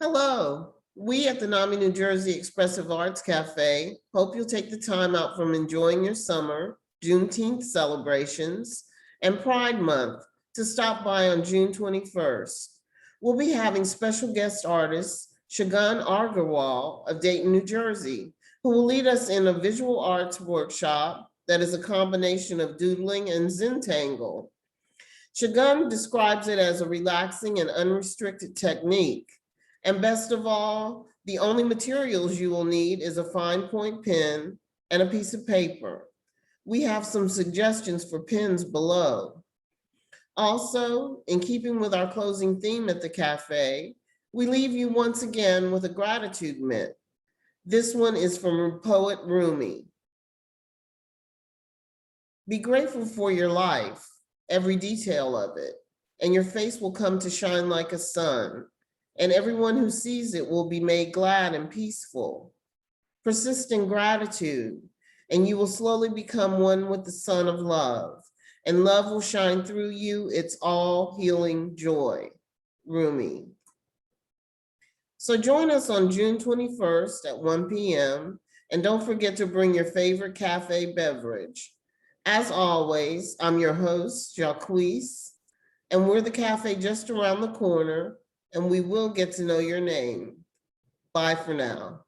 Hello, we at the NAMI New Jersey Expressive Arts Cafe hope you'll take the time out from enjoying your summer, Juneteenth celebrations, and Pride Month to stop by on June 21st. We'll be having special guest artist Shagun Argarwal of Dayton, New Jersey, who will lead us in a visual arts workshop that is a combination of doodling and Zentangle. Shagun describes it as a relaxing and unrestricted technique. And best of all, the only materials you will need is a fine point pen and a piece of paper. We have some suggestions for pens below. Also, in keeping with our closing theme at the cafe, we leave you once again with a gratitude mint. This one is from poet Rumi. Be grateful for your life, every detail of it, and your face will come to shine like a sun. And everyone who sees it will be made glad and peaceful. Persist in gratitude, and you will slowly become one with the sun of love, and love will shine through you. It's all healing joy. Rumi. So join us on June 21st at 1 p.m. And don't forget to bring your favorite cafe beverage. As always, I'm your host, Jacquees, and we're the cafe just around the corner, and we will get to know your name. Bye for now.